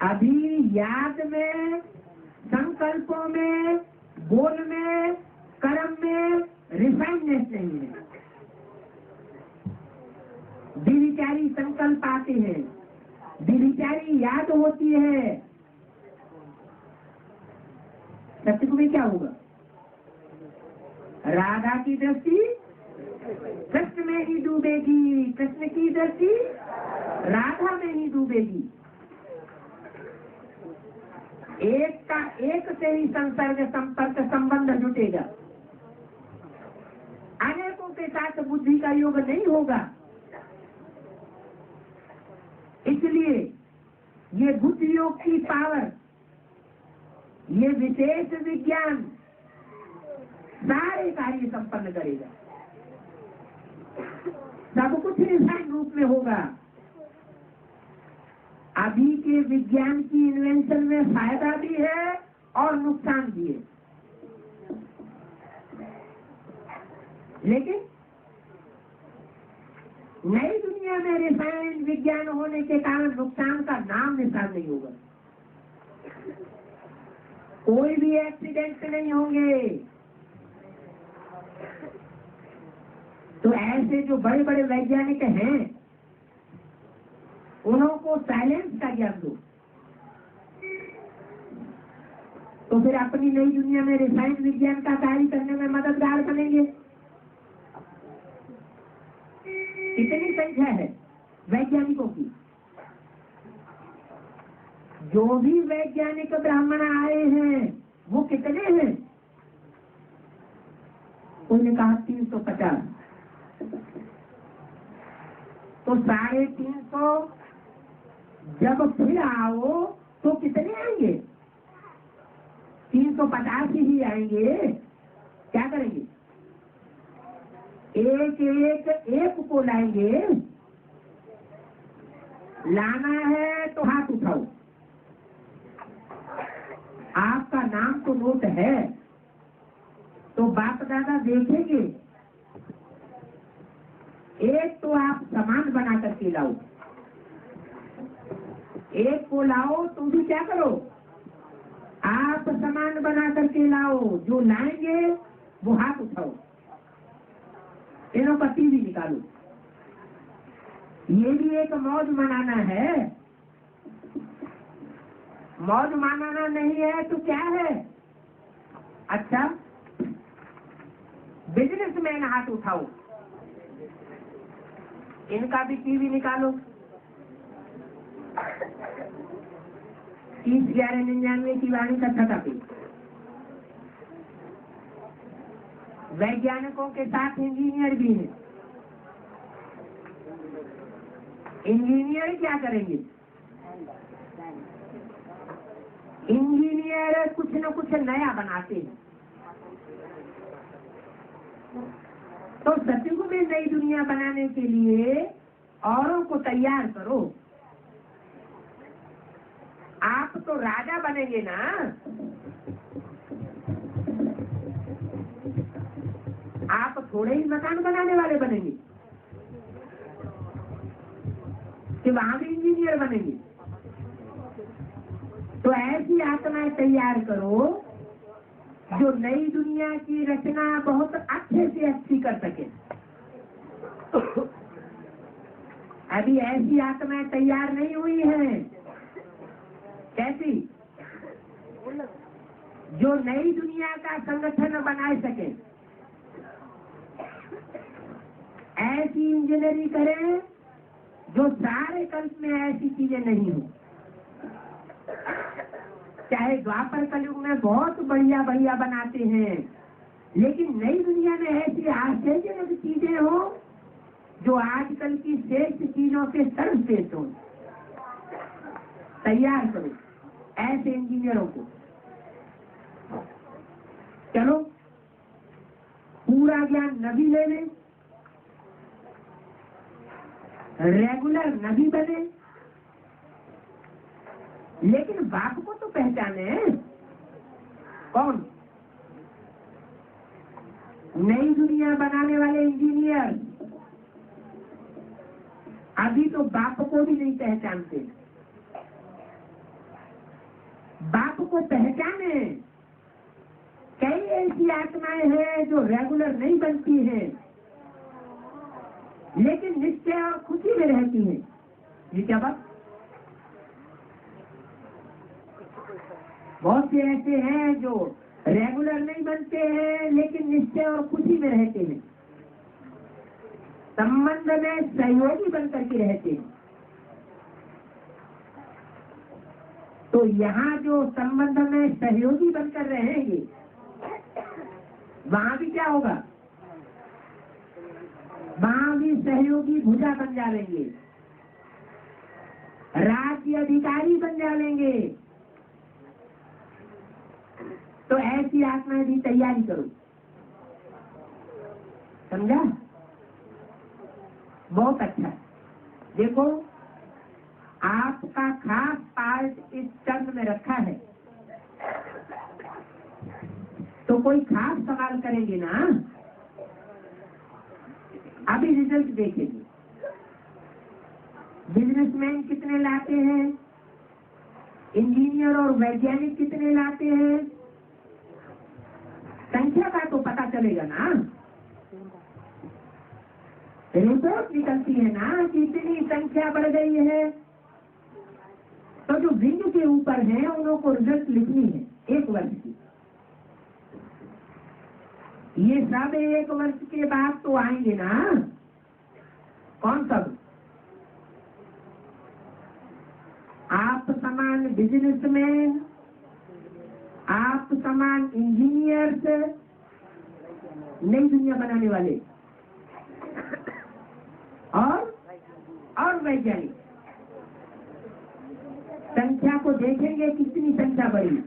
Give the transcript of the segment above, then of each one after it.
अभी याद में, संकल्पों में, बोल में, कर्म में रिफाइननेस नहीं है। विचारी संकल्प आते हैं, विचारी याद होती है, सत्य में क्या होगा? राधा की दृष्टि कृष्ण में ही डूबेगी, कृष्ण की दृष्टि राधा में ही डूबेगी। एक का एक से ही संसर्ग संपर्क संबंध जुटेगा, अनेकों के साथ बुद्धि का योग नहीं होगा। इसलिए ये बुद्धि योग की पावर, ये विशेष विज्ञान सारे कार्य संपन्न करेगा। सब कुछ रिफाइन रूप में होगा। अभी के विज्ञान की इन्वेंशन में फायदा भी है और नुकसान भी है, लेकिन नई दुनिया में रिफाइन विज्ञान होने के कारण नुकसान का नाम निशान नहीं होगा। कोई भी एक्सीडेंट नहीं होंगे। तो ऐसे जो बड़े बड़े वैज्ञानिक हैं, उनको साइलेंस का ज्ञान दो, तो फिर अपनी नई दुनिया में रिफाइंड विज्ञान का कार्य करने में मददगार बनेंगे। कितनी संख्या है वैज्ञानिकों की? जो भी वैज्ञानिक ब्राह्मण आए हैं वो कितने हैं? कोई ने कहा 350, तो 350 जब फिर आओ तो कितने आएंगे? 350 ही आएंगे। क्या करेंगे? एक को लाएंगे। लाना है तो हाथ उठाओ। आपका नाम तो नोट है, तो बाप दादा देखेंगे। एक तो आप सामान बना करके लाओ, एक को लाओ तो भी क्या करो? आप सामान बना करके लाओ। जो लाएंगे वो हाथ उठाओ, इन्हों का टीवी निकालो। ये भी एक मौज मनाना है। मौज मनाना नहीं है तो क्या है? अच्छा, बिजनेसमैन हाथ उठाओ, इनका भी टीवी निकालो। 30,1199 की वाणी का छठा पेज। वैज्ञानिकों के साथ इंजीनियर भी हैं। इंजीनियर क्या करेंगे? इंजीनियर कुछ न कुछ नया बनाते हैं। तो सतयुग में नई दुनिया बनाने के लिए औरों को तैयार करो। आप तो राजा बनेंगे ना। आप थोड़े ही मकान बनाने वाले बनेंगे कि वहां भी इंजीनियर बनेंगे। तो ऐसी आत्माएं तैयार करो जो नई दुनिया की रचना बहुत अच्छे से अच्छी कर सके। अभी ऐसी आत्माएं तैयार नहीं हुई हैं। कैसी? जो नई दुनिया का संगठन बना सके। ऐसी इंजीनियरिंग करें जो सारे कल्प में ऐसी चीजें नहीं हो। चाहे द्वापर कलयुग में बहुत बढ़िया बढ़िया बनाते हैं, लेकिन नई दुनिया में ऐसी आश्चर्यजनक चीजें हो जो आजकल की श्रेष्ठ चीजों से सर्वश्रेष्ठ हो। तैयार करो ऐसे इंजीनियरों को। चलो, पूरा ज्ञान नबी ले लें, रेगुलर नबी बने, लेकिन बाप को तो पहचाने। कौन? नई दुनिया बनाने वाले इंजीनियर अभी तो बाप को भी नहीं पहचानते। बाप को पहचाने। कई ऐसी आत्माएं हैं जो रेगुलर नहीं बनती हैं, लेकिन निश्चय और खुशी में रहती हैं। ये क्या बात? बहुत से ऐसे हैं जो रेगुलर नहीं बनते हैं, लेकिन निश्चय और खुशी में रहते हैं, संबंध में सहयोगी बनकर के रहते हैं। तो यहाँ जो संबंध में सहयोगी बनकर रहेंगे, वहां भी क्या होगा? वहां भी सहयोगी भुजा बन जाएंगे, राज्य अधिकारी बन जाएंगे। तो ऐसी आत्माएं भी तैयारी करो, समझा? बहुत अच्छा। देखो, आपका खास पार्ट इस चंद्र में रखा है, तो कोई खास सवाल करेंगे ना। अभी रिजल्ट देखेंगे। बिजनेसमैन कितने लाते हैं, इंजीनियर और वैज्ञानिक कितने लाते हैं, संख्या का तो पता चलेगा ना। रिपोर्ट निकलती है ना कि इतनी संख्या बढ़ गई है, तो जो विंग के ऊपर है उन्हों को रिजल्ट लिखनी है 1 वर्ष की। ये सब 1 वर्ष के बाद तो आएंगे ना। कौन सब? आप समान बिजनेसमैन, आप समान इंजीनियर्स, नई दुनिया बनाने वाले और वैज्ञानिक। संख्या को देखेंगे, कितनी संख्या बढ़ी।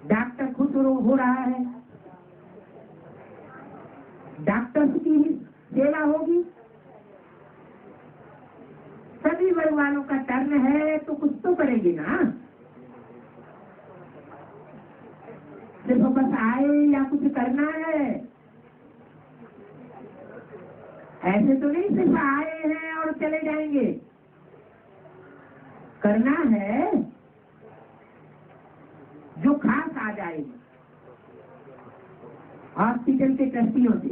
डॉक्टर खुश हो रहा है, डॉक्टर्स की सेवा होगी। सभी वर्ग वालों का टर्न है, तो कुछ तो करेंगे ना। सिर्फ बस आए या कुछ करना है, ऐसे तो नहीं सिर्फ आए हैं और चले जाएंगे। करना है जो खास आ जाएगी हॉस्पिटल के ट्रस्टियों से।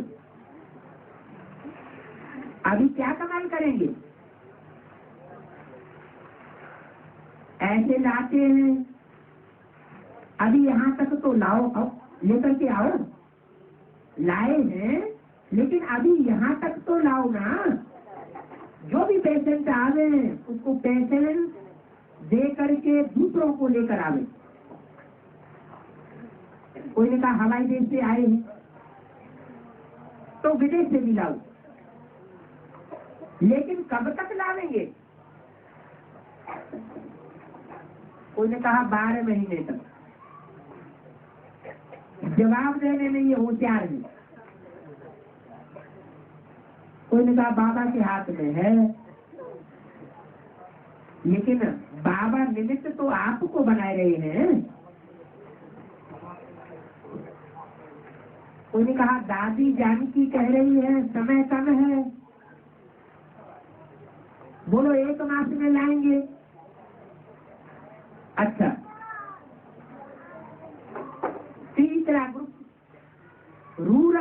अभी क्या कमाल करेंगे? ऐसे लाते हैं, अभी यहाँ तक तो लाओ, आओ लेकर के आओ। लाए हैं, लेकिन अभी यहाँ तक तो लाओ ना। जो भी पेशेंट आवे उसको पेशेंट दे करके दूसरों को लेकर आवे। कोई ने कहा हवाई देश से आए हैं, तो विदेश से भी लाओ, लेकिन कब तक लावेंगे? कोई ने कहा 12 महीने तक। जवाब देने में ये होशियार है। कोई ने कहा बाबा के हाथ में है, लेकिन बाबा निमित्त तो आपको बनाए रहे हैं। कोई ने कहा दादी जानकी कह रही है समय कम है, बोलो 1 मास में लाएंगे। अच्छा, तीसरा ग्रुप रूल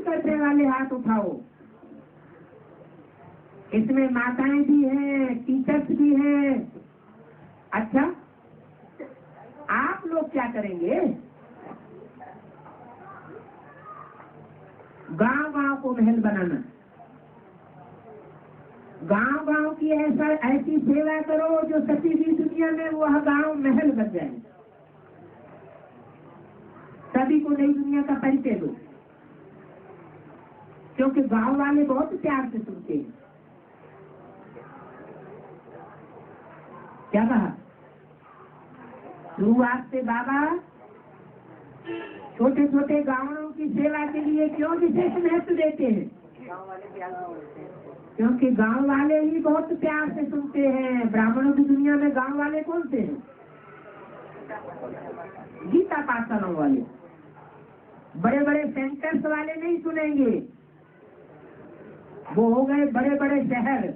करने वाले हाथ उठाओ। इसमें माताएं भी हैं, टीचर्स भी हैं। अच्छा, आप लोग क्या करेंगे? गांव-गांव को महल बनाना। गांव-गांव की ऐसी सेवा करो जो सती भी दुनिया में वह गांव महल बन जाए। सभी को नई दुनिया का परिचय दो, क्योंकि गांव वाले बहुत प्यार से सुनते हैं। क्या कहा? शुरुआत से बाबा छोटे छोटे गांवों की सेवा के लिए क्यों विशेष महत्व देते हैं? क्योंकि गांव वाले ही बहुत प्यार से सुनते हैं। ब्राह्मणों की दुनिया में गांव वाले कौन से हैं? गीता पाठशालाओं वाले। बड़े बड़े सेंटर्स वाले नहीं सुनेंगे, वो हो गए बड़े बड़े शहर।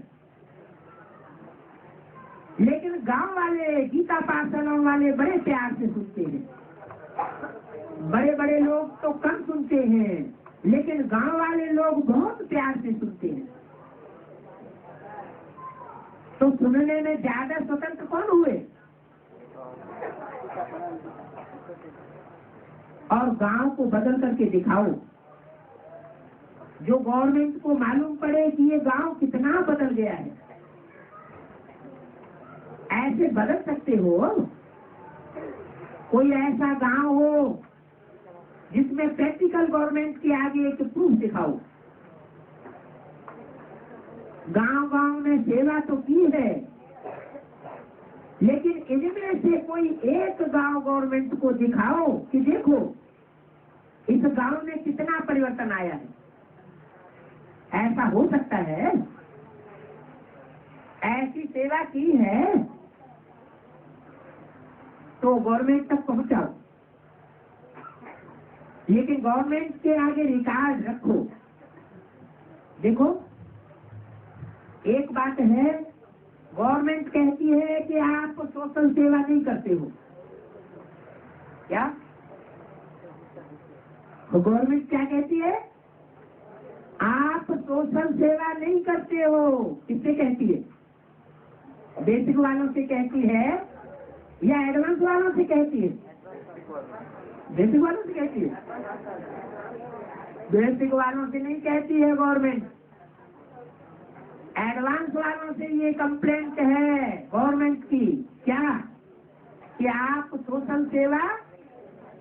लेकिन गांव वाले, गीता पाठशालाओं वाले बड़े प्यार से सुनते हैं। बड़े बड़े लोग तो कम सुनते हैं, लेकिन गांव वाले लोग बहुत प्यार से सुनते हैं। तो सुनने में ज्यादा स्वतंत्र कौन हुए? और गांव को बदल करके दिखाओ, जो गवर्नमेंट को मालूम पड़े कि ये गांव कितना बदल गया है। ऐसे बदल सकते हो? कोई ऐसा गांव हो जिसमें प्रैक्टिकल गवर्नमेंट के आगे एक प्रूफ दिखाओ। गांव गांव में सेवा तो की है, लेकिन इनमें से कोई एक गांव गवर्नमेंट को दिखाओ कि देखो इस गांव में कितना परिवर्तन आया है। ऐसा हो सकता है? ऐसी सेवा की है तो गवर्नमेंट तक पहुंचाओ, लेकिन गवर्नमेंट के आगे रिकॉर्ड रखो। देखो, एक बात है, गवर्नमेंट कहती है कि आप सोशल सेवा नहीं करते हो। क्या गवर्नमेंट क्या कहती है? आप सोशल सेवा नहीं करते हो। किससे कहती है? बेसिक वालों से कहती है या एडवांस वालों से कहती है? बेसिक वालों से कहती है। बेसिक वालों से नहीं कहती है गवर्नमेंट, एडवांस वालों से ये कंप्लेंट है गवर्नमेंट की। क्या? कि आप सोशल सेवा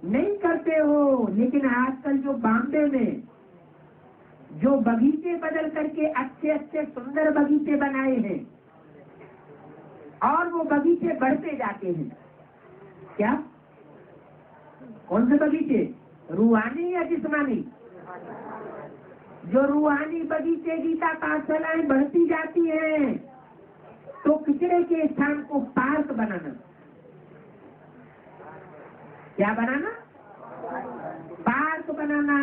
नहीं करते हो। लेकिन आजकल जो बॉम्बे में जो बगीचे बदल करके अच्छे अच्छे सुंदर बगीचे बनाए हैं, और वो बगीचे बढ़ते जाते हैं। क्या? कौन से बगीचे? रूहानी या जिस्मानी? जो रूहानी बगीचे, गीता पाठशालाएं बढ़ती जाती हैं, तो कचरे के स्थान को पार्क बनाना। क्या बनाना? पार्क बनाना,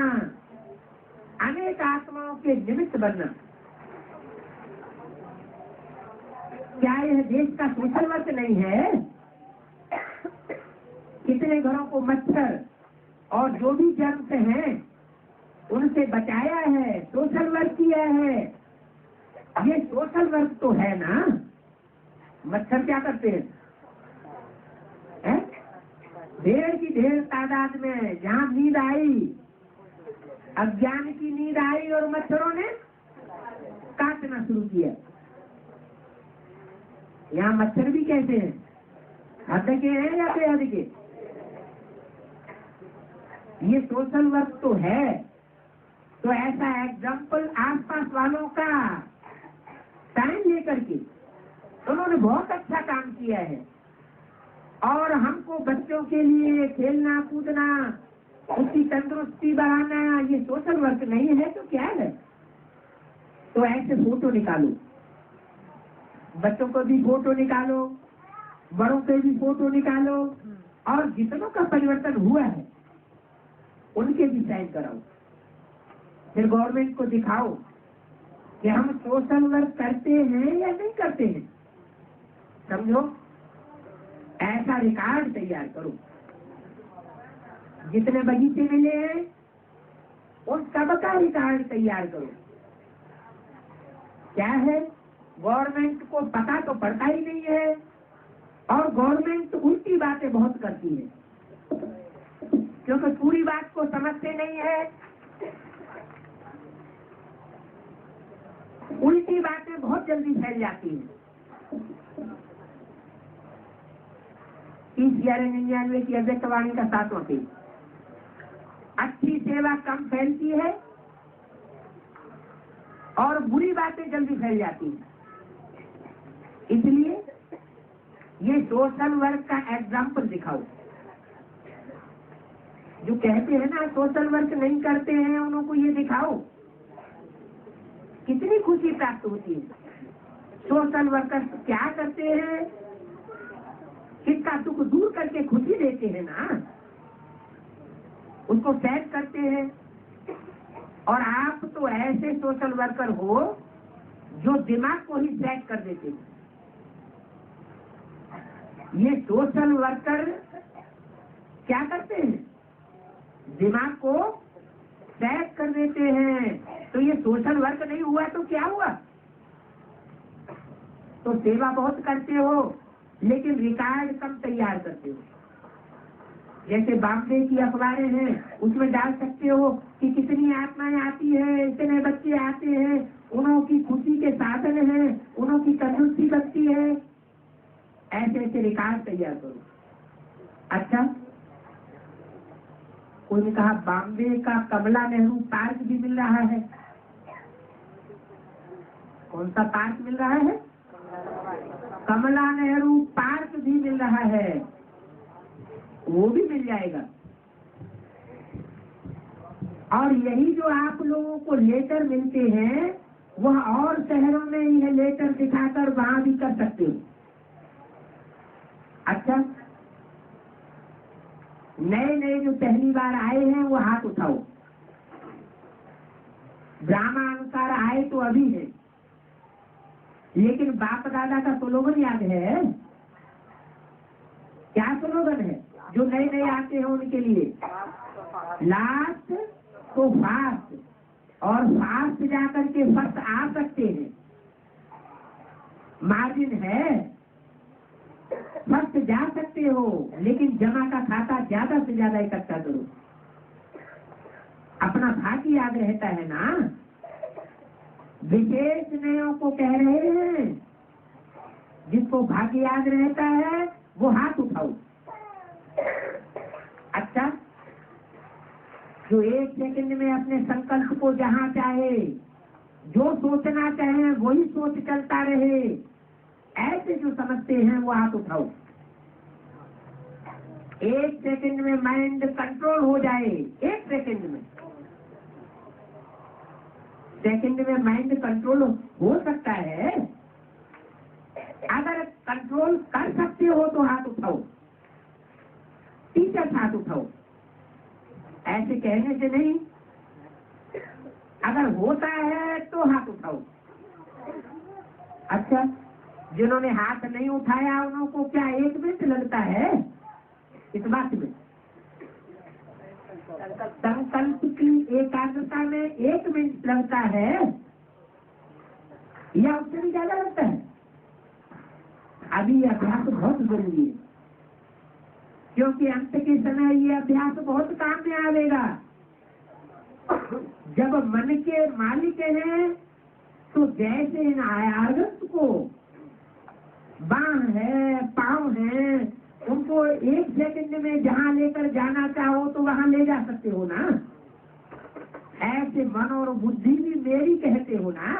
अनेक आत्माओं के निमित्त बनना। क्या यह देश का सोशल वर्क नहीं है? कितने घरों को मच्छर और जो भी जर्म्स हैं उनसे बचाया है, सोशल वर्क किया है। ये सोशल वर्क तो है ना। मच्छर क्या करते हैं? ढेर की ढेर तादाद में जहां नींद आई, अज्ञान की नींद आई और मच्छरों ने काटना शुरू किया। यहाँ मच्छर भी कैसे हैं? हद के हैं या बेहद के? ये सोशल वर्क तो है। तो ऐसा एग्जाम्पल आसपास वालों का टाइम लेकर के उन्होंने बहुत अच्छा काम किया है। और हमको बच्चों के लिए खेलना कूदना, उसकी तंदुरुस्ती बढ़ाना, ये सोशल वर्क नहीं है तो क्या है? तो ऐसे फोटो निकालो, बच्चों को भी फोटो निकालो, बड़ों के भी फोटो निकालो, और जितनों का परिवर्तन हुआ है उनके भी साइन कराओ। फिर गवर्नमेंट को दिखाओ कि हम सोशल वर्क करते हैं या नहीं करते हैं। समझो, ऐसा रिकॉर्ड तैयार करो। जितने बगीचे मिले हैं उन सबका रिकॉर्ड तैयार करो। क्या है? गवर्नमेंट को पता तो पड़ता ही नहीं है, और गवर्नमेंट उल्टी बातें बहुत करती है, क्योंकि पूरी बात को समझते नहीं है। उल्टी बातें बहुत जल्दी फैल जाती हैं। 30/11/99 की अध्यक्षवाणी का 7वां पेज। अच्छी सेवा कम फैलती है और बुरी बातें जल्दी फैल जाती हैं। इसलिए ये सोशल वर्क का एग्जाम्पल दिखाओ। जो कहते हैं ना सोशल वर्क नहीं करते हैं, उन्हों को ये दिखाओ। कितनी खुशी प्राप्त होती है। सोशल वर्कर क्या करते हैं? किसका दुख दूर करके खुशी देते हैं ना, उसको सेट करते हैं। और आप तो ऐसे सोशल वर्कर हो जो दिमाग को ही सेट कर देते हैं। ये सोशल वर्कर क्या करते हैं? दिमाग को सेट कर देते हैं। तो ये सोशल वर्क नहीं हुआ तो क्या हुआ? तो सेवा बहुत करते हो लेकिन रिकॉर्ड कम तैयार करते हो। जैसे बॉम्बे की अखबारें हैं, उसमें डाल सकते हो कि कितनी आत्माएं आती है, इतने बच्चे आते हैं, उन्हों की खुशी के साधन हैं, उन्हों की तंदुरुस्ती बचती है। ऐसे ऐसे रिकॉर्ड तैयार करो। अच्छा, कोई ने कहा बॉम्बे का कमला नेहरू पार्क भी मिल रहा है। कौन सा पार्क मिल रहा है? कमला नेहरू पार्क भी मिल रहा है, वो भी मिल जाएगा। और यही जो आप लोगों को लेटर मिलते हैं, वह और शहरों में यह लेटर दिखाकर वहां भी कर सकते हो। अच्छा, नए नए जो पहली बार आए हैं वो हाथ उठाओ। ब्राह्मणानुसार आए तो अभी है, लेकिन बाप दादा का स्लोगन याद है? क्या स्लोगन है जो नए नए आते हैं उनके लिए? लास्ट तो फास्ट, और फास्ट जाकर के फर्स्ट आ सकते हैं। मार्जिन है, फर्स्ट जा सकते हो, लेकिन जमा का खाता ज्यादा से ज्यादा इकट्ठा करो। अपना भाग्य याद रहता है ना। विशेष नयों को कह रहे हैं, जिसको भाग्य याद रहता है वो हाथ उठाओ। अच्छा, जो एक सेकंड में अपने संकल्प को जहां चाहे जो सोचना चाहे वही सोच चलता रहे, ऐसे जो समझते हैं वो हाथ उठाओ। एक सेकंड में माइंड कंट्रोल हो जाए, एक सेकंड में माइंड कंट्रोल हो सकता है। अगर कंट्रोल कर सकते हो तो हाथ उठाओ, टीचर हाथ उठाओ। ऐसे कहने से नहीं, अगर होता है तो हाथ उठाओ। अच्छा, जिन्होंने हाथ नहीं उठाया उन्हों को क्या 1 मिनट लगता है इस बात में? संकल्प की एकाग्रता में 1 मिनट लगता है या उससे भी ज्यादा लगता है? अभी अभ्यास बहुत जरूरी है, क्योंकि अंत के समय ये अभ्यास बहुत काम में आवेगा। जब मन के मालिक हैं तो जैसे इन आयागत को बांह है, पांव है, उनको 1 सेकंड में जहां लेकर जाना चाहो तो वहां ले जा सकते हो ना। ऐसे मन और बुद्धि भी मेरी कहते हो ना।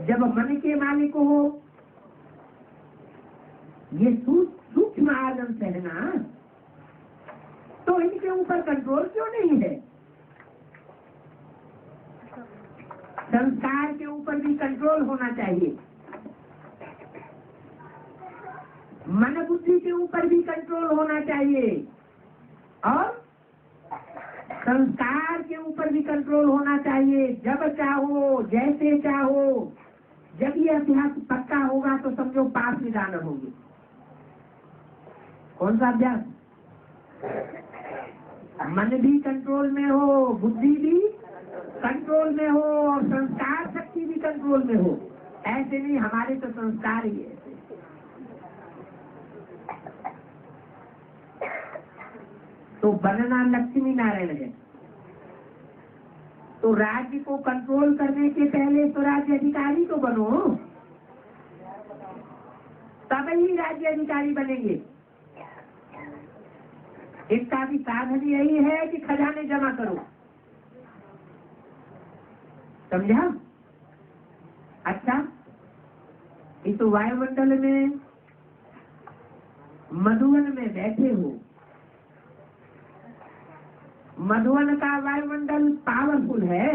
जब मन के मालिक हो, ये सूक्ष्म आदम से है ना, तो इनके ऊपर कंट्रोल क्यों नहीं है? संस्कार के ऊपर भी कंट्रोल होना चाहिए, मन बुद्धि के ऊपर भी कंट्रोल होना चाहिए, और संस्कार के ऊपर भी कंट्रोल होना चाहिए। जब चाहो, जैसे चाहो। जब ये अभ्यास पक्का होगा तो समझो पास में जाना होगी। कौन सा अभ्यास? मन भी कंट्रोल में हो, बुद्धि भी कंट्रोल में हो, और संस्कार शक्ति भी कंट्रोल में हो। ऐसे नहीं हमारे तो संस्कार ही है। तो बनना लक्ष्मी नारायण है। तो राज्य को कंट्रोल करने के पहले तो राज्य अधिकारी तो बनो, तब ही राज्य अधिकारी बनेंगे। इसका भी साधन यही है कि खजाने जमा करो। समझा? अच्छा, इस वायुमंडल में मधुवन में बैठे हो। मधुवन का वायुमंडल पावरफुल है।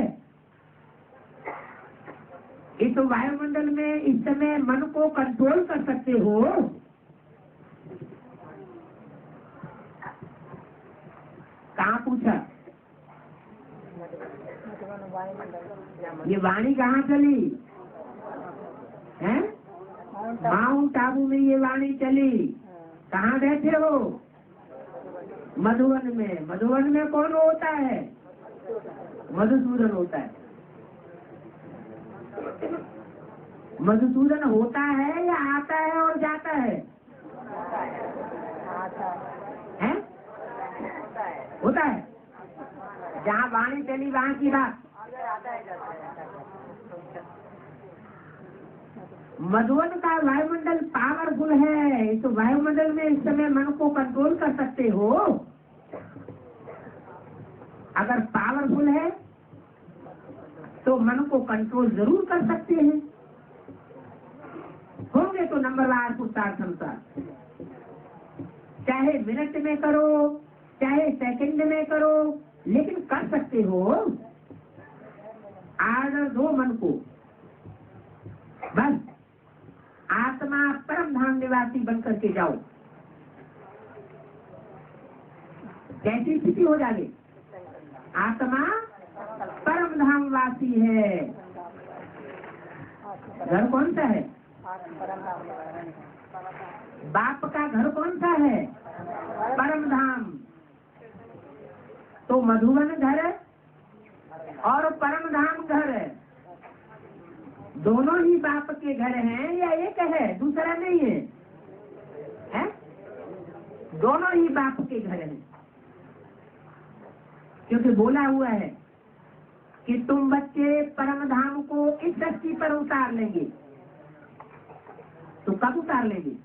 इस वायुमंडल में इस समय मन को कंट्रोल कर सकते हो। कहाँ पूछा? ये वाणी कहाँ चली है? माउंट आबू में ये वाणी चली। कहाँ बैठे हो? मधुबन में। मधुबन में कौन होता है? मधुसूदन होता है। मधुसूदन होता है या आता है और जाता है? हैं? होता है। जहाँ वाणी चली वहाँ की बात। मधुबन का वायुमंडल पावरफुल है। इस वायुमंडल में इस समय मन को कंट्रोल कर सकते हो। अगर पावरफुल है तो मन को कंट्रोल जरूर कर सकते हैं। होंगे तो नंबरवार पुरुषार्थ अनुसार, चाहे मिनट में करो चाहे सेकंड में करो, लेकिन कर सकते हो। आर्डर दो मन को, बस आत्मा परम धाम निवासी बन करके जाओ। कैसी स्थिति हो जाएगी? आत्मा परम धाम वासी है। घर कौन सा है? बाप का घर कौन सा है? परम धाम। तो मधुबन घर और परम धाम घर, दोनों ही बाप के घर हैं या एक है? दूसरा नहीं है, है? दोनों ही बाप के घर हैं। क्योंकि बोला हुआ है कि तुम बच्चे परम धाम को इस सृष्टि पर उतार लेंगे। तो कब उतार लेंगे?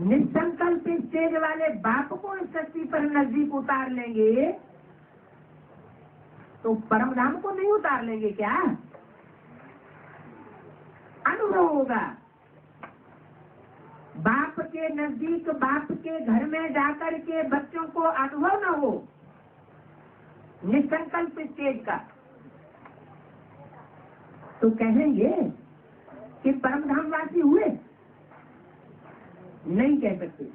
निसंकल्प स्टेज वाले बाप को इस सृष्टि पर नजदीक उतार लेंगे तो परम धाम को नहीं उतार लेंगे क्या? अनुभव होगा। बाप के नजदीक, बाप के घर में जाकर के बच्चों को अनुभव न हो निसंकल्प स्टेज का, तो कहेंगे कि परम धाम वासी हुए? नहीं कह सकते।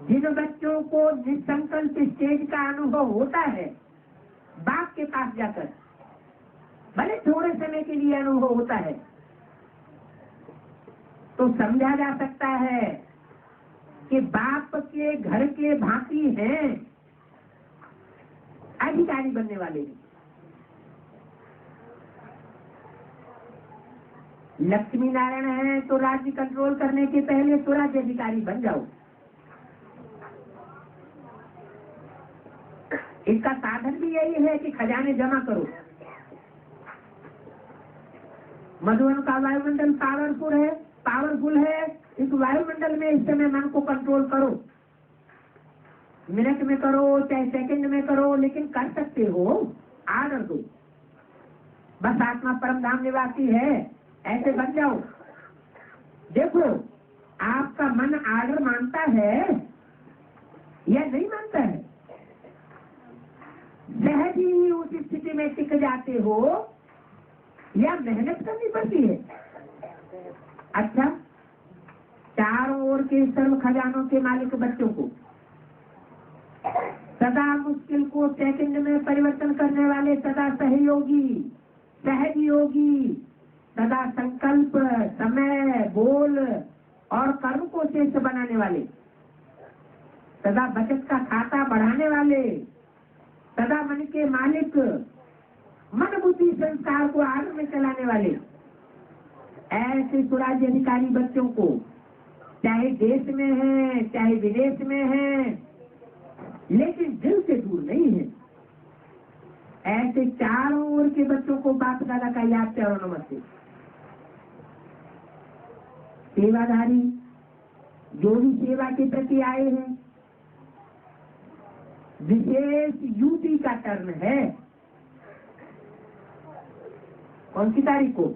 जिन बच्चों को निसंकल्प स्टेज का अनुभव होता है, बाप के पास जाकर, भले थोड़े समय के लिए अनुभव होता है, तो समझा जा सकता है कि बाप के घर के भांति हैं अधिकारी बनने वाले। लक्ष्मी नारायण है तो राज्य कंट्रोल करने के पहले तो राज्य अधिकारी बन जाओ। इसका साधन भी यही है कि खजाने जमा करो। मधुबन का वायुमंडल पावरफुल है। इस वायुमंडल में इस समय मन को कंट्रोल करो। मिनट में करो चाहे सेकंड में करो, लेकिन कर सकते हो। आर्डर दो, बस आत्मा परम धाम निवासी है, ऐसे बन जाओ। देखो आपका मन आर्डर मानता है या नहीं मानता है। सहज ही उस स्थिति में टिक जाते हो या मेहनत करनी पड़ती है? अच्छा, चारों ओर के सर्व खजानों के मालिक बच्चों को, सदा मुश्किल को सेकंड में परिवर्तन करने वाले, सदा सहयोगी, सहयोगी, सदा संकल्प, समय, बोल और कर्म को श्रेष्ठ बनाने वाले, सदा बचत का खाता बढ़ाने वाले, सदा मन के मालिक, मन बुद्धि संस्कार को आगे में चलाने वाले, ऐसे स्वराज्य अधिकारी बच्चों को, चाहे देश में है चाहे विदेश में है, लेकिन दिल से दूर नहीं है, ऐसे चारों ओर के बच्चों को बाप दादा का याद करो। नमस्ते। सेवाधारी जो भी सेवा के प्रति आए हैं, विशेष यूपी का टर्न है। कौन सी तारीख को?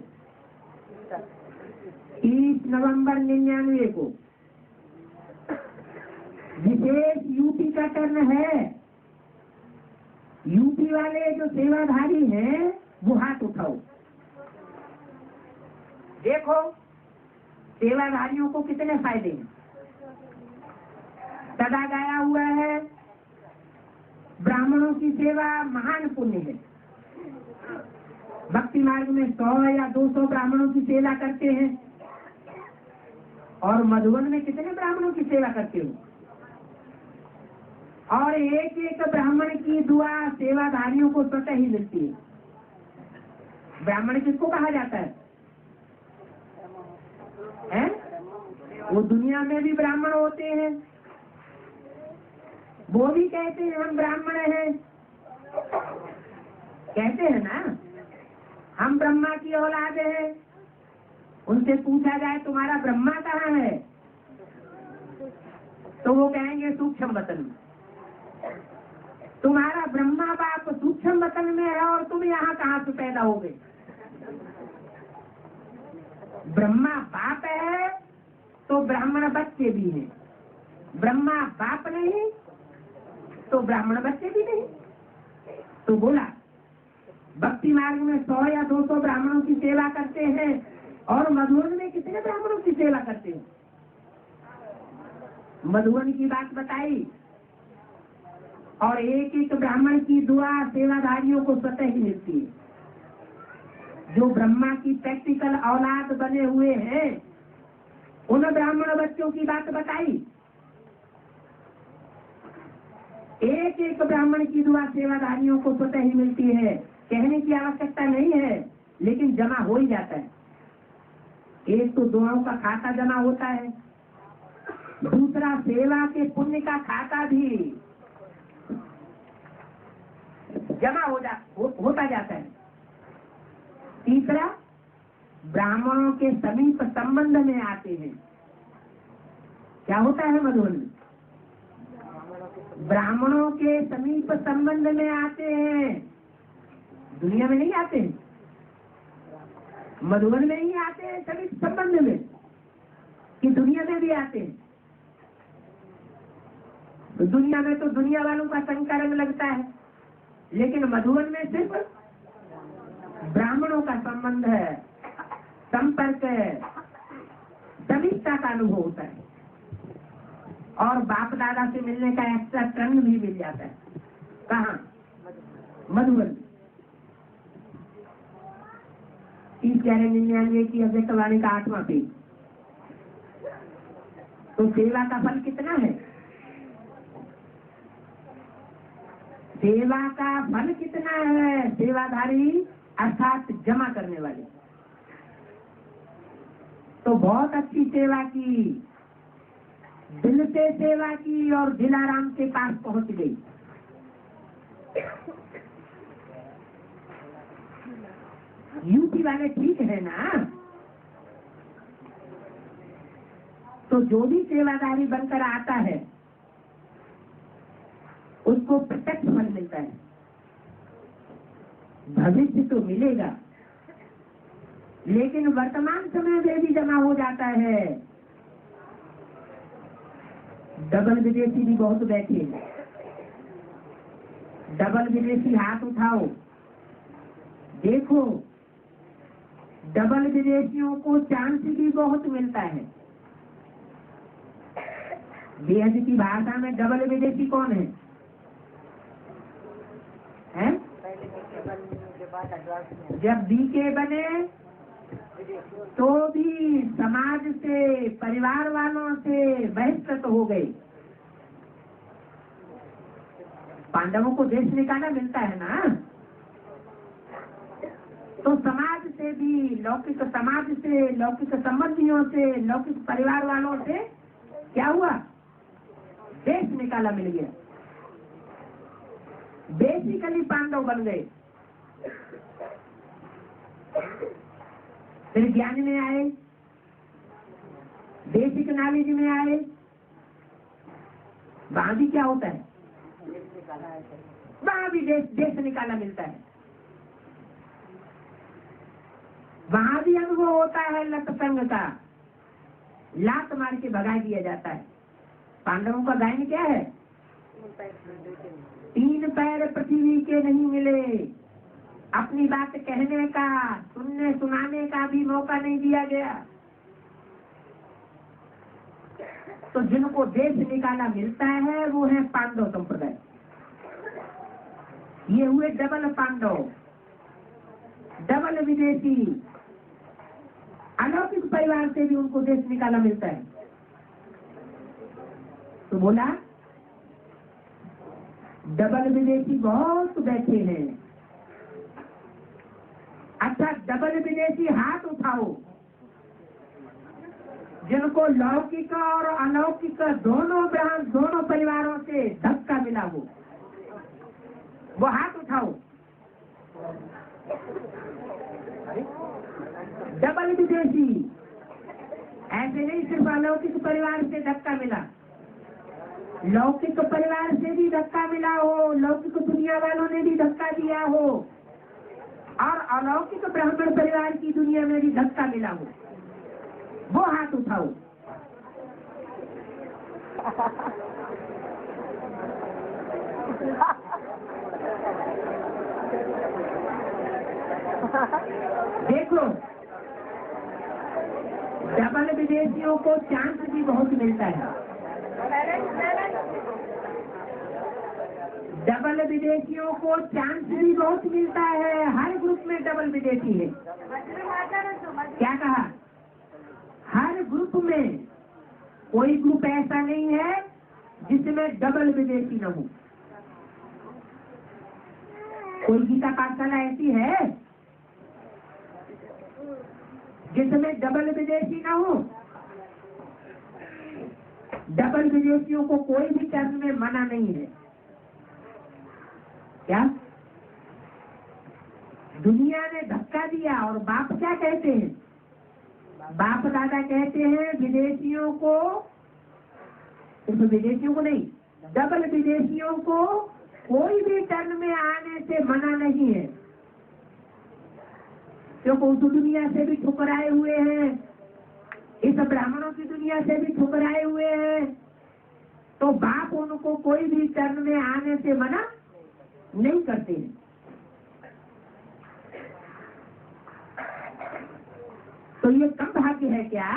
30 नवंबर 99 को विशेष यूपी का टर्न है। यूपी वाले जो सेवाधारी हैं वो हाथ उठाओ। देखो सेवाधारियों को कितने फायदे हैं। सदा गाया हुआ है, ब्राह्मणों की सेवा महान पुण्य है। भक्ति मार्ग में 100 या 200 ब्राह्मणों की सेवा करते हैं, और मधुबन में कितने ब्राह्मणों की सेवा करते हो? और एक एक ब्राह्मण की दुआ सेवाधारियों को स्वतः ही मिलती है। ब्राह्मण किसको कहा जाता है? वो दुनिया में भी ब्राह्मण होते हैं, वो भी कहते हैं हम ब्राह्मण हैं, कहते हैं ना हम ब्रह्मा की औलाद हैं। उनसे पूछा जाए तुम्हारा ब्रह्मा कहाँ है, तो वो कहेंगे सूक्ष्म वतन में। तुम्हारा ब्रह्मा बाप सूक्ष्म वतन में है और तुम यहाँ कहाँ से पैदा हो गए? ब्रह्मा बाप है तो ब्राह्मण बच्चे भी हैं, ब्रह्मा बाप नहीं तो ब्राह्मण बच्चे भी नहीं। तो बोला भक्ति मार्ग में 100 या 200 ब्राह्मणों की सेवा करते हैं, और मधुबन में कितने ब्राह्मणों की सेवा करते हैं? मधुबन की बात बताई, और एक एक ब्राह्मण की दुआ सेवाधारियों को स्वतः ही मिलती है। जो ब्रह्मा की प्रैक्टिकल औलाद बने हुए हैं, उन ब्राह्मण बच्चों की बात बताई। एक एक ब्राह्मण की दुआ सेवाधारियों को स्वतः ही मिलती है, कहने की आवश्यकता नहीं है, लेकिन जमा हो ही जाता है। एक तो दुआओं का खाता जमा होता है, दूसरा सेवा के पुण्य का खाता भी जमा होता जाता है, तीसरा ब्राह्मणों के समीप संबंध में आते हैं। क्या होता है मधुबन में? ब्राह्मणों के समीप संबंध में आते हैं, दुनिया में नहीं आते हैं, मधुबन में ही आते हैं समीप संबंध में, कि दुनिया में भी आते हैं। तो दुनिया में तो दुनिया वालों का संग रंग लगता है, लेकिन मधुबन में सिर्फ ब्राह्मणों का संबंध है, संपर्क है, समीपता का अनुभव होता है, और बाप दादा से मिलने का एक्स्ट्रा टर्न भी मिल जाता है। कहाँ? मधुबन। 30-99 की अव्यक्तवाणी का 8वां पेज। तो सेवा का फल कितना है? सेवा का फल कितना है? सेवाधारी अर्थात जमा करने वाले। तो बहुत अच्छी सेवा की, दिल से सेवा की, और दिलाराम के पास पहुंच गई। यूपी वाले ठीक है ना? तो जो भी सेवादारी बनकर आता है उसको प्रत्यक्ष फल मिलता है। भविष्य तो मिलेगा, लेकिन वर्तमान समय में भी जमा हो जाता है। डबल विदेशी भी बहुत बैठे हैं। डबल विदेशी हाथ उठाओ, देखो डबल विदेशियों को चांस भी बहुत मिलता है। बेहद की भाषा में डबल विदेशी कौन है? जब बीके बने तो भी समाज से, परिवार वालों से बहिष्कृत हो गए। पांडवों को देश निकाला मिलता है ना, तो समाज से भी, लौकिक समाज से, लौकिक संबंधियों से, लौकिक परिवार वालों से क्या हुआ? देश निकाला मिल गया। बेसिकली पांडव बन गए। फिर ज्ञान में आए, बेसिक नॉलेज में आए, वहां भी क्या होता है? वहां भी देश निकाला मिलता है। वहां भी अनुभव होता है लत संग का, लात मार के भगा दिया जाता है। पांडवों का गायन क्या है? 3 पैर पृथ्वी के नहीं मिले, अपनी बात कहने का, सुनने सुनाने का भी मौका नहीं दिया गया। तो जिनको देश निकाला मिलता है वो है पांडव संप्रदाय। ये हुए डबल पांडव। डबल विदेशी अलौकिक परिवार से भी उनको देश निकाला मिलता है। तो बोला डबल विदेशी बहुत बैठे हैं। अच्छा, डबल विदेशी हाथ उठाओ जिनको लौकिक और अलौकिक दोनों परिवारों से धक्का मिला हो, वो हाथ उठाओ। डबल विदेशी, ऐसे नहीं सिर्फ अलौकिक परिवार से धक्का मिला, लौकिक परिवार से भी धक्का मिला हो, लौकिक दुनिया वालों ने भी धक्का दिया हो, और अलौकिक ब्राह्मण परिवार की दुनिया में भी धक्का मिला हो, वो हाथ उठाओ। देखो, डबल विदेशियों को चांस भी बहुत मिलता है। डबल विदेशियों को चांस भी बहुत मिलता है। हर ग्रुप में डबल विदेशी है। क्या कहा? हर ग्रुप में, कोई ग्रुप ऐसा नहीं है जिसमें डबल विदेशी न हो। कोई गीता पाठशाला ऐसी है जिसमें डबल विदेशी न हो। डबल विदेशियों को कोई भी टर्म में मना नहीं है। क्या दुनिया ने धक्का दिया, और बाप क्या कहते हैं? बाप दादा कहते हैं विदेशियों को, सिर्फ विदेशियों को नहीं, डबल विदेशियों को कोई भी टर्म में आने से मना नहीं है, क्योंकि उस दुनिया से भी ठुकराए हुए हैं, इस ब्राह्मणों की दुनिया से भी ठुकराए हुए हैं। तो बाप उनको कोई भी टर्म में आने से मना नहीं करते हैं। तो ये कम भाग्य है क्या?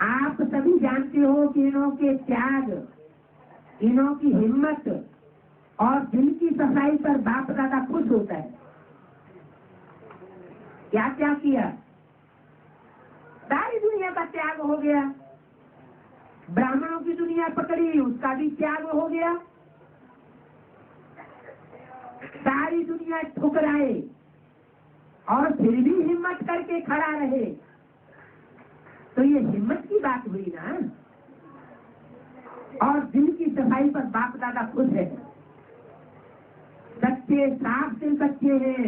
आप सभी जानते हो कि इन्हों के त्याग, इन्हों की हिम्मत और दिल की सफाई पर बाप दादा खुश होता है। क्या क्या किया? सारी दुनिया का त्याग हो गया। ब्राह्मणों की दुनिया पकड़ी, उसका भी त्याग हो गया। सारी दुनिया ठुकराए और फिर भी हिम्मत करके खड़ा रहे, तो ये हिम्मत की बात हुई ना। और दिल की सफाई पर बाप दादा खुश है। सच्चे साफ दिल बच्चे हैं।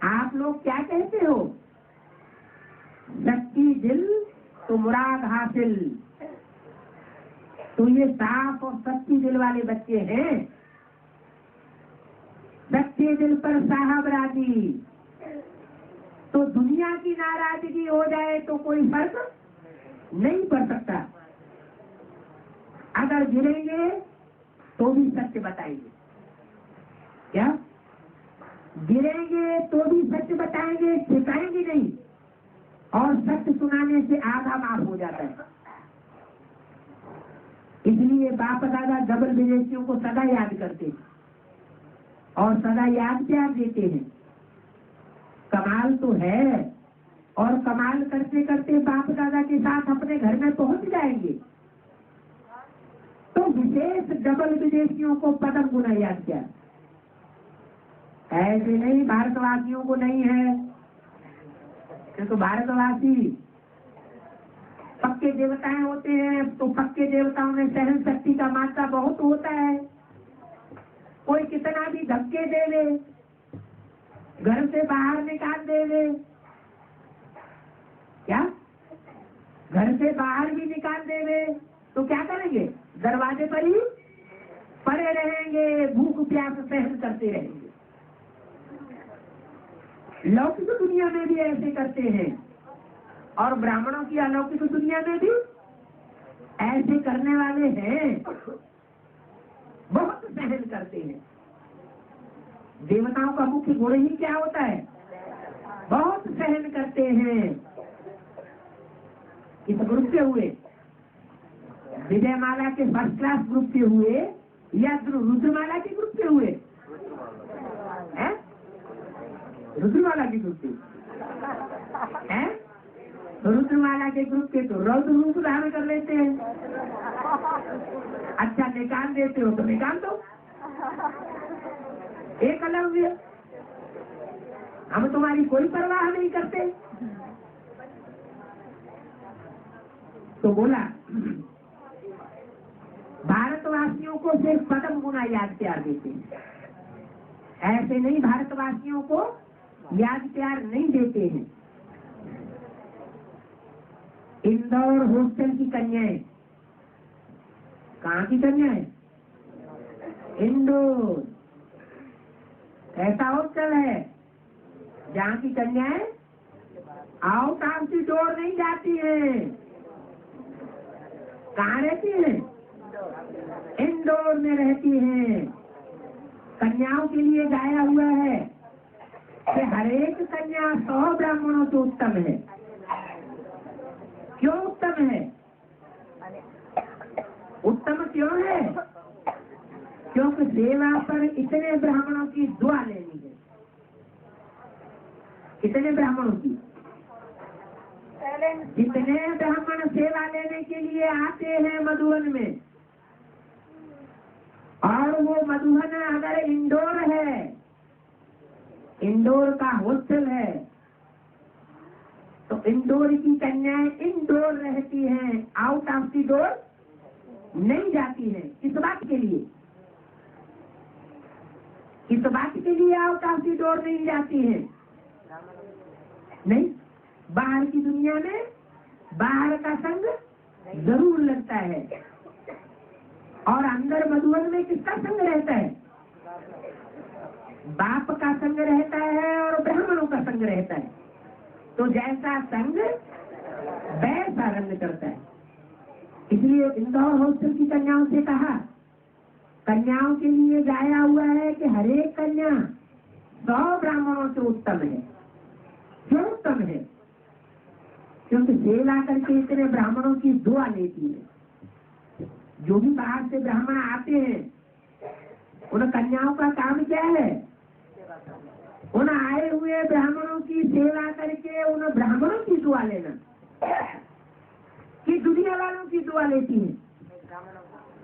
आप लोग क्या कहते हो? सच्ची दिल तो मुराद हासिल। तो ये साफ और सच्ची दिल वाले बच्चे हैं। सच्चे दिल पर साहब राजी। तो दुनिया की नाराजगी हो जाए तो कोई फर्क नहीं पड़ सकता। अगर गिरेंगे तो भी सत्य बताएंगे। क्या? गिरेंगे तो भी सत्य बताएंगे, छिपाएंगे नहीं। और सत्य सुनाने से आधा माफ हो जाता है। इसलिए बाप दादा डबल विदेशियों को सदा याद करते हैं और सदा याद क्या देते हैं। कमाल तो है, और कमाल करते करते बाप दादा के साथ अपने घर में पहुंच जाएंगे। तो विशेष डबल विदेशियों को पदम गुना याद किया। ऐसे नहीं भारतवासियों को नहीं है, क्योंकि भारतवासी पक्के देवताएं होते हैं। तो पक्के देवताओं में सहन शक्ति का मात्रा बहुत होता है। कोई कितना भी धक्के दे दे, घर से बाहर निकाल दे, क्या घर से बाहर भी निकाल दे तो क्या करेंगे? दरवाजे पर ही पड़े रहेंगे, भूख प्यास सहन करते रहेंगे। लौकिक दुनिया में भी ऐसे करते हैं, और ब्राह्मणों की अलौकिक दुनिया में भी ऐसे करने वाले हैं। बहुत सहन करते हैं। देवताओं का मुख्य गुण ही क्या होता है? बहुत सहन करते हैं। इस ग्रुप से हुए, विजयमाला के फर्स्ट क्लास ग्रुप से हुए या रुद्रमाला के ग्रुप से हुए? रुद्रमाला के ग्रुप के हैं, तो रुद्रमाला के ग्रुप के तो रौद्र रूप धारण कर लेते हैं। अच्छा निकाल देते हो तो निकाल दो, एक अलग हुए, हम तुम्हारी कोई परवाह नहीं करते। तो बोला भारतवासियों को सिर्फ पदम गुना याद प्यार देते हैं, ऐसे नहीं भारतवासियों को याद प्यार नहीं देते हैं। इंदौर हॉस्टल की कन्याएं, कहाँ की कन्याएं? इंदौर ऐसा हॉस्टल है जहाँ की कन्याएं आउट ऑफ द डोर नहीं जाती हैं। कहाँ रहती हैं? इंदौर में रहती हैं। कन्याओं के लिए गाया हुआ है कि हरेक कन्या 100 ब्राह्मणों से उत्तम है। क्यों उत्तम है? उत्तम क्यों है? क्योंकि सेवा पर इतने ब्राह्मणों की दुआ लेनी है। कितने ब्राह्मणों की? जितने ब्राह्मण सेवा लेने के लिए आते हैं मधुबन में, और वो मधुबन अगर इंदौर है, इंदौर का हॉस्टल है, तो इंदौर की कन्याएं इंदौर रहती हैं, आउट ऑफ द डोर नहीं जाती हैं। किस बात के लिए? किस बात के लिए आउट ऑफ द डोर नहीं जाती हैं? नहीं, बाहर की दुनिया में बाहर का संग जरूर लगता है, और अंदर मधुबन में किसका संग रहता है? बाप का संग रहता है और ब्राह्मणों का संग रहता है। तो जैसा संग वैसा रंग करता है। इसलिए इंदौर हॉस्टल की कन्याओं से कहा, कन्याओं के लिए गाया हुआ है कि हरेक कन्या 100 ब्राह्मणों से उत्तम है। क्यों उत्तम है? क्योंकि सेवा करके इतने ब्राह्मणों की दुआ लेती है। जो भी बाहर से ब्राह्मण आते हैं, उन कन्याओं का काम क्या है? उन आए हुए ब्राह्मणों की सेवा करके उन ब्राह्मणों की दुआ लेना। कि दुनिया वालों की दुआ लेती है,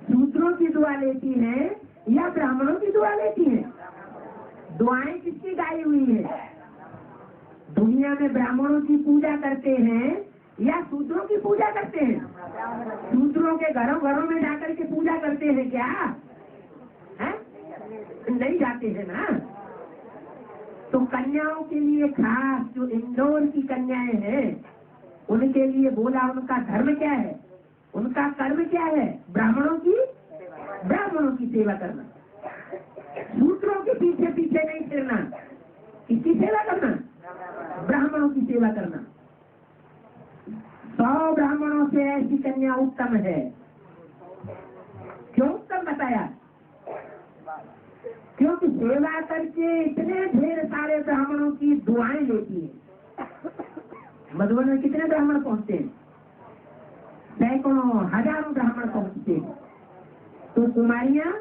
शूद्रों की दुआ लेती है या ब्राह्मणों की दुआ लेती है? दुआएं किसकी गाई हुई है? दुनिया में ब्राह्मणों की पूजा करते हैं या शूद्रों की पूजा करते हैं? शूद्रों के घरों घरों में जाकर के पूजा करते हैं क्या? है? नहीं जाते हैं ना। तो कन्याओं के लिए खास जो इंदौर की कन्याएं हैं, उनके लिए बोला उनका धर्म क्या है, उनका कर्म क्या है? ब्राह्मणों की सेवा करना। शूद्रों के पीछे पीछे नहीं फिरना। किसकी सेवा करना? ब्राह्मणों की सेवा करना। 100 ब्राह्मणों से ऐसी कन्या उत्तम है। क्यों उत्तम बताया? क्योंकि सेवा करके इतने ढेर सारे ब्राह्मणों की दुआएं लेती है। मधुबन में कितने ब्राह्मण पहुंचते हैं? सैकड़ों हजारों ब्राह्मण पहुंचते हैं। तो कुमारियां,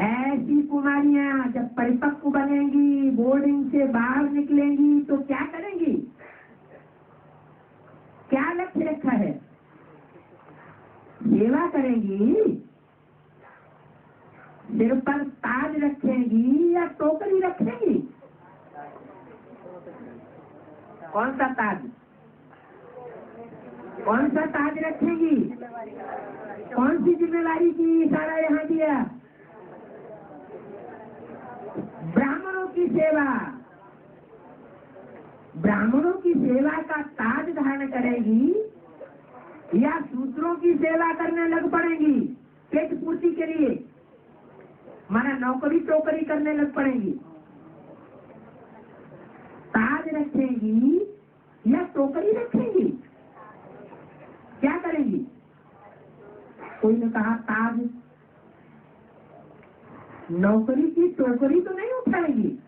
ऐसी कुमारियां जब परिपक्व बनेंगी, बोर्डिंग से बाहर निकलेंगी, तो क्या करेंगी? क्या लक्ष्य रखा है? सेवा करेंगी, सिर पर ताज रखेंगी या टोकरी रखेंगी? कौन सा ताज? कौन सा ताज रखेंगी? कौन सी जिम्मेवारी की इशारा यहाँ दिया? ब्राह्मणों की सेवा। ब्राह्मणों की सेवा का ताज धारण करेगी या शूद्रों की सेवा करने लग पड़ेंगी पेट पूर्ति के लिए? माना नौकरी टोकरी करने लग पड़ेंगी। ताज रखेंगी या टोकरी रखेंगी? क्या करेंगी? कोई ने कहा ताज, नौकरी की टोकरी तो नहीं उठाएंगी।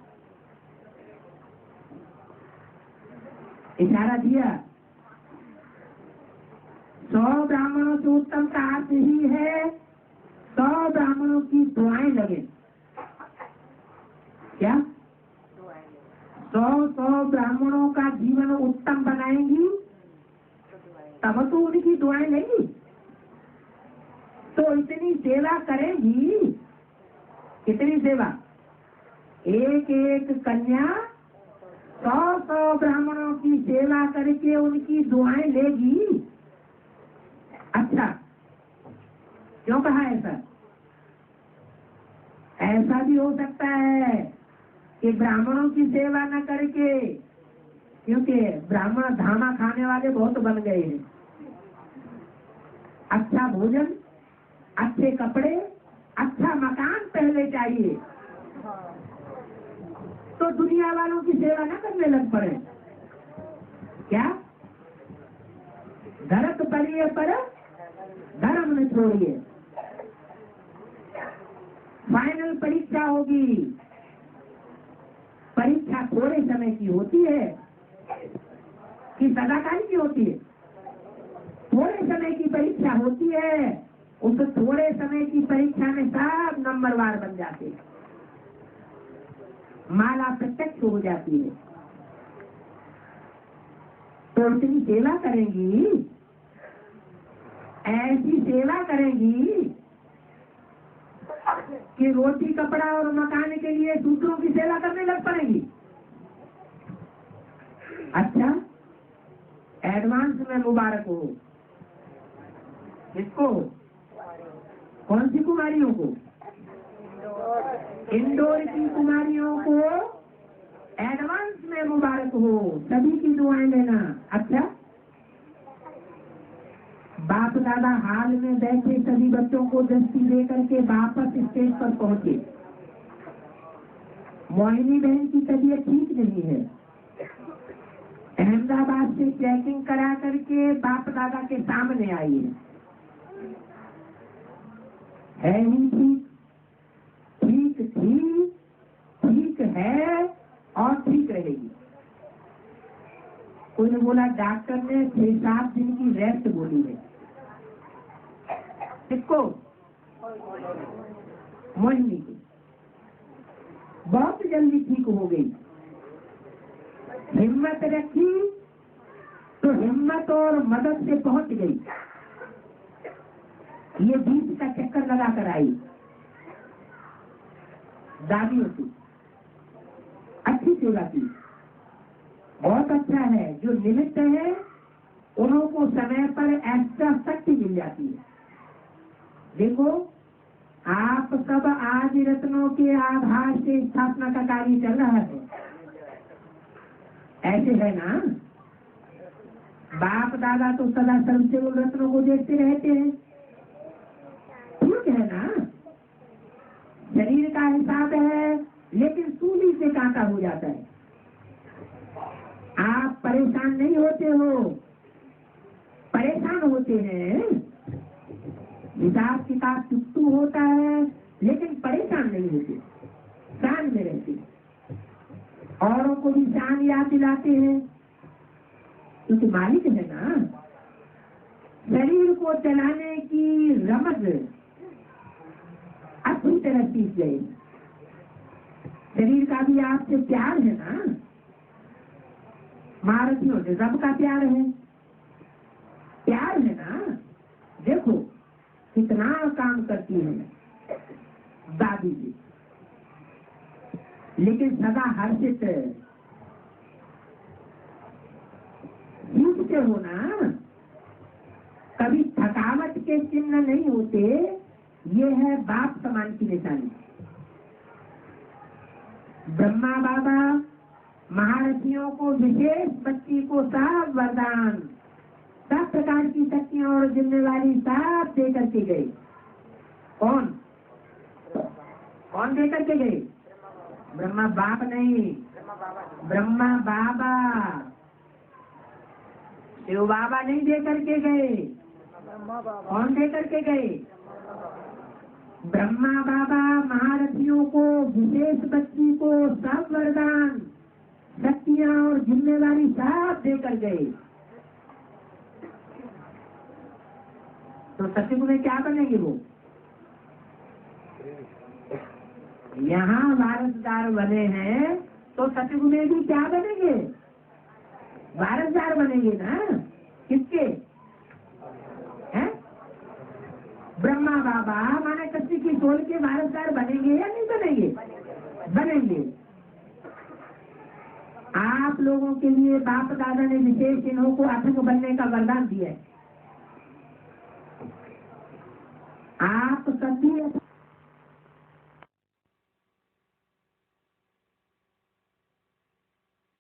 इशारा दिया। 100 ब्राह्मणों से उत्तम का अर्थ ही है 100 ब्राह्मणों की दुआएं लगे। क्या 100 ब्राह्मणों का जीवन उत्तम बनाएंगी तब तो उनकी दुआएं लेंगी। तो इतनी सेवा करेंगी, कितनी सेवा, एक एक कन्या 100 ब्राह्मणों की सेवा करके उनकी दुआएं लेगी। अच्छा, क्यों कहा ऐसा? ऐसा भी हो सकता है कि ब्राह्मणों की सेवा न करके, क्योंकि ब्राह्मण धामा खाने वाले बहुत बन गए हैं, अच्छा भोजन, अच्छे कपड़े, अच्छा मकान पहले चाहिए, तो दुनिया वालों की सेवा न करने लग पड़े। क्या धरत पड़िए पर धर्म न छोड़िए। फाइनल परीक्षा होगी, परीक्षा थोड़े समय की होती है कि सदाकाल की होती है? थोड़े समय की परीक्षा होती है। उस थोड़े समय की परीक्षा में सब नंबरवार बन जाते हैं, माला प्रत्यक्ष हो जाती है। तो इतनी सेवा करेंगी, ऐसी सेवा करेंगी कि रोटी कपड़ा और मकान के लिए दूसरों की सेवा करने लग पड़ेगी। अच्छा, एडवांस में मुबारक हो। किसको? कौन सी कुमारियों को? इंदौर की कुमारियों को एडवांस में मुबारक हो, सभी की दुआएं लेना। अच्छा, बाप दादा हाल में बैठे सभी बच्चों को दस्ती दे करके वापस स्टेज पर पहुंचे। मोहिनी बहन की तबीयत ठीक नहीं है, अहमदाबाद से चेकिंग करा करके बाप दादा के सामने आई है ही ठीक, ठीक थी, ठीक है और ठीक रहेगी। कोई ने बोला डॉक्टर ने 6-7 दिन की रेस्ट बोली है। किसको? मोहिनी को। बहुत जल्दी ठीक हो गई। हिम्मत रखी तो हिम्मत और मदद से पहुंच गई। ये 20 का चक्कर लगा कर आई। दादी होती अच्छी सेवा की, बहुत अच्छा है। जो निमित्त है उन्हों को समय पर एक्स्ट्रा शक्ति मिल जाती है। देखो, आप सब आज रत्नों के आधार से स्थापना का कार्य चल रहा है, ऐसे है ना? बाप दादा तो सदा सबसे उन रत्नों को देखते रहते हैं, ठीक है ना? शरीर का हिसाब है, लेकिन सूली से कांटा हो जाता है। आप परेशान नहीं होते हो, परेशान होते हैं। हिसाब किताब चुप्पू होता है, लेकिन परेशान नहीं होते, शान में रहते। औरों को भी शान याद दिलाते हैं, क्योंकि मालिक है ना। शरीर को चलाने की रमज अच्छी तरह सीख गए। शरीर का भी आपसे प्यार है ना, महारथियों से सबका प्यार है, प्यार है ना। देखो कितना काम करती है दादी जी, लेकिन सदा हर्षित सीखते हो ना, कभी थकावट के चिन्ह नहीं होते। ये है बाप समान की निशानी। ब्रह्मा बाबा महारथियों को विशेष बच्ची को सब वरदान, सब प्रकार की शक्तियां और जिम्मेवारी सब दे करके गए। कौन कौन दे करके गए? ब्रह्मा बाप नहीं, ब्रह्मा बाबा। शिव बाबा नहीं दे करके गए। कौन दे करके गए? ब्रह्मा बाबा महारथियों को, विशेष बच्ची को सब वरदान, शक्तियां और जिम्मेवारी सब देकर गए। तो सतयुग में क्या बनेगी वो? यहाँ वारसदार बने हैं तो सतयुग में भी क्या बनेंगे? वारसदार बनेंगे ना। किसके हैं? ब्रह्मा बाबा माने कच्ची की सोल के वारसदार बनेंगे या नहीं बनेंगे? बनेंगे। आप लोगों के लिए बाप दादा ने विशेष इन्हों को अथक बनने का वरदान दिया है। आप सभी